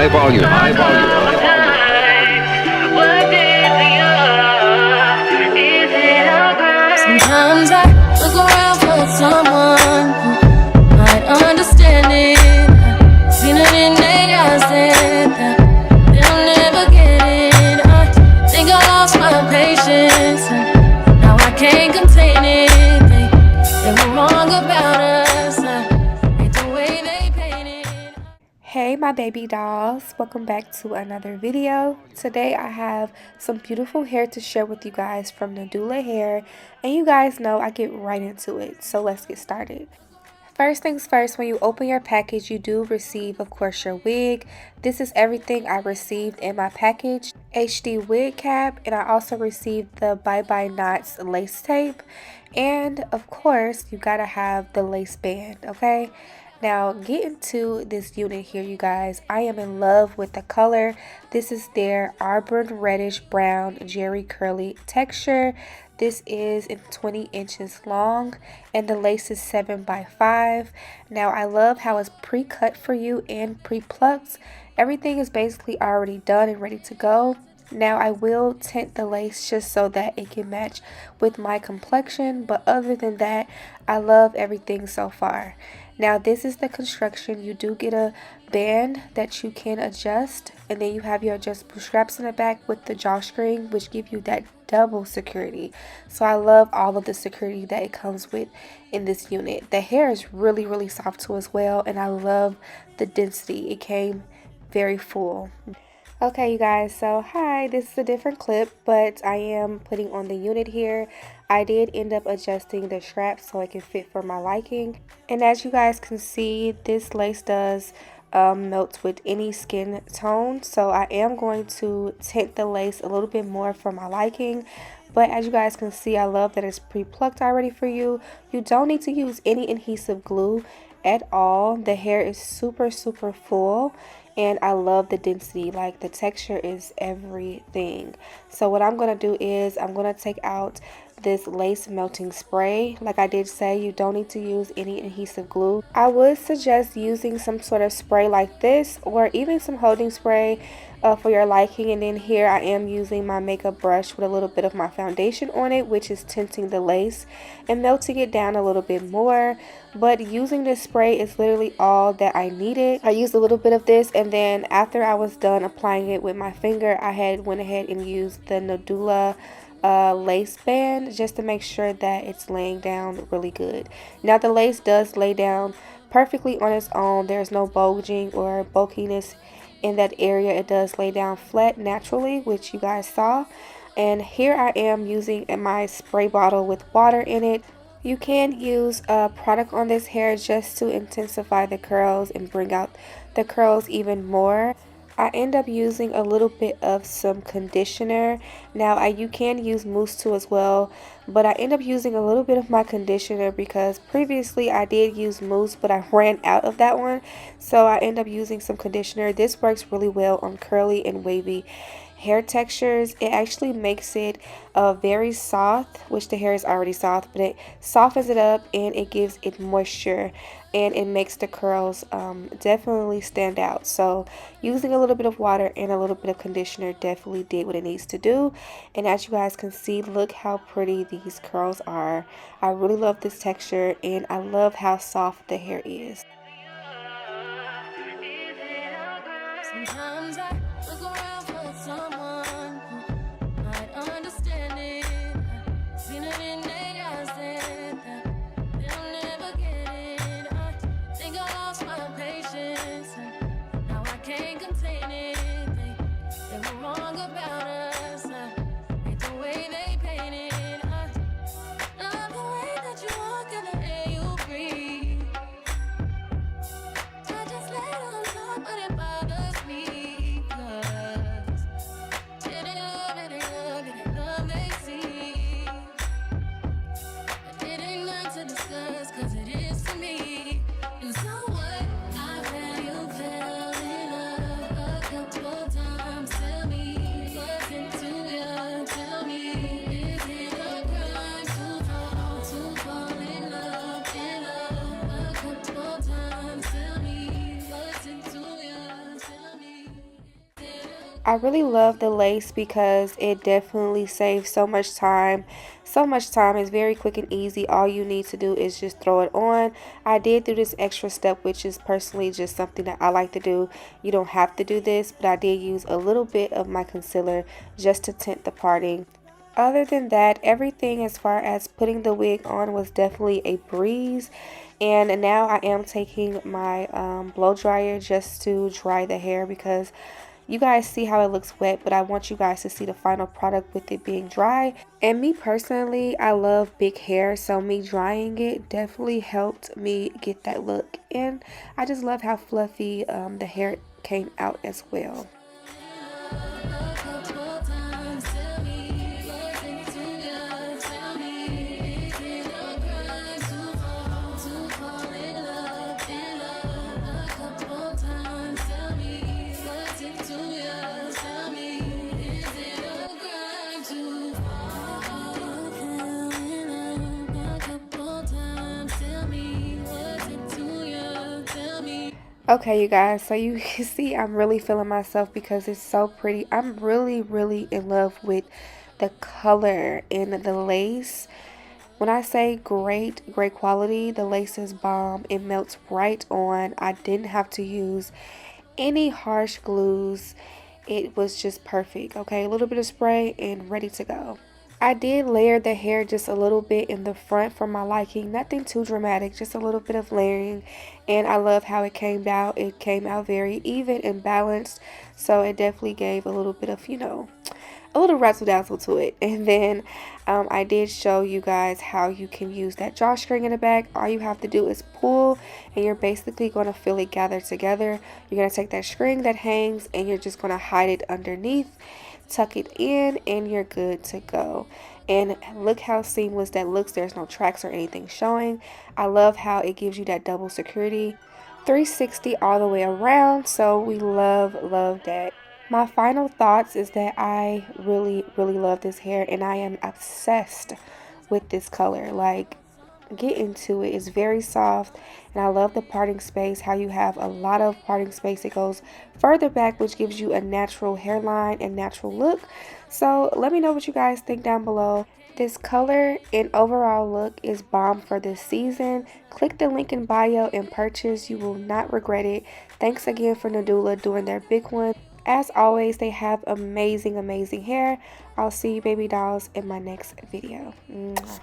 high volume, high volume, high volume. Sometimes I look around for someone who might understand it. Seen it in their eyes that they'll never get it. I think I lost my patience, and now I can't contain it. They were wrong about us. It's the way they painted. Hey my baby dolls, welcome back to another video. Today I have some beautiful hair to share with you guys from Nadula hair, and you guys know I get right into it, so let's get started. First things first, when you open your package you do receive of course your wig. This is everything I received in my package: HD wig cap, and I also received the Bye Bye Knots lace tape, and of course you gotta have the lace band, okay? Now getting to this unit here, you guys, I am in love with the color. This is their Auburn Reddish Brown Jerry Curly texture. This is in 20 inches long and the lace is 7 by 5. Now I love how it's pre-cut for you and pre-plucked. Everything is basically already done and ready to go. Now I will tint the lace just so that it can match with my complexion, but other than that I love everything so far. Now this is the construction. You do get a band that you can adjust, and then you have your adjustable straps in the back with the drawstring, which give you that double security. So I love all of the security that it comes with in this unit. The hair is really soft too as well, and I love the density. It came very full. Okay you guys, so hi, this is a different clip, but I am putting on the unit here. I did end up adjusting the straps so it can fit for my liking, and as you guys can see, this lace does melt with any skin tone, so I am going to tint the lace a little bit more for my liking. But as you guys can see, I love that it's pre-plucked already for you. You don't need to use any adhesive glue at all. The hair is super full, and I love the density. Like, the texture is everything. So what I'm going to do is I'm going to take out this lace melting spray. Like I did say, you don't need to use any adhesive glue. I would suggest using some sort of spray like this, or even some holding spray for your liking. And then here I am using my makeup brush with a little bit of my foundation on it, which is tinting the lace and melting it down a little bit more. But using this spray is literally all that I needed. I used a little bit of this, and then after I was done applying it with my finger, I had went ahead and used the Nadula lace band just to make sure that it's laying down really good. Now the lace does lay down perfectly on its own. There's no bulging or bulkiness in that area. It does lay down flat naturally, which you guys saw. And here I am using my spray bottle with water in it. You can use a product on this hair just to intensify the curls and bring out the curls even more. I end up using a little bit of some conditioner. Now you can use mousse too as well, but I end up using a little bit of my conditioner because previously I did use mousse, but I ran out of that one, so I end up using some conditioner. This works really well on curly and wavy hair textures. It actually makes it very soft, which the hair is already soft, but it softens it up and it gives it moisture, and it makes the curls definitely stand out. So using a little bit of water and a little bit of conditioner definitely did what it needs to do. And as you guys can see, look how pretty these curls are. I really love this texture, and I love how soft the hair is. Sometimes I look around for someone who might understand it. Seen it in their eyes that they'll never get it. I think I lost my patience, and now I can't contain it. They were wrong about us. It's the way they painted. I love the way that you walk and the air you breathe. I just let on top, but it bothers me. I really love the lace because it definitely saves so much time. So much time. It's very quick and easy. All you need to do is just throw it on. I did do this extra step, which is personally just something that I like to do. You don't have to do this, but I did use a little bit of my concealer just to tint the parting. Other than that, everything as far as putting the wig on was definitely a breeze. And now I am taking my blow dryer just to dry the hair, because you guys see how it looks wet, but I want you guys to see the final product with it being dry. And me personally, I love big hair, so me drying it definitely helped me get that look. And I just love how fluffy the hair came out as well. Okay, you guys, so you can see I'm really feeling myself because it's so pretty. I'm really in love with the color and the lace. When I say great quality, the lace is bomb. It melts right on. I didn't have to use any harsh glues. It was just perfect. Okay, a little bit of spray and ready to go. I did layer the hair just a little bit in the front for my liking. Nothing too dramatic, just a little bit of layering. And I love how it came out. It came out very even and balanced. So it definitely gave a little bit of, you know, a little razzle dazzle to it. And then I did show you guys how you can use that drawstring in the back. All you have to do is pull, and you're basically going to feel it gather together. You're going to take that string that hangs, and you're just going to hide it underneath, tuck it in, and you're good to go. And look how seamless that looks. There's no tracks or anything showing. I love how it gives you that double security, 360 all the way around. So we love that. My final thoughts is that I really love this hair, and I am obsessed with this color. Like, get into it. It's very soft, and I love the parting space, how you have a lot of parting space. It goes further back, which gives you a natural hairline and natural look. So let me know what you guys think down below. This color and overall look is bomb for this season. Click the link in bio and purchase. You will not regret it. Thanks again for Nadula doing their big one. As always, they have amazing hair. I'll see you baby dolls in my next video. Mwah.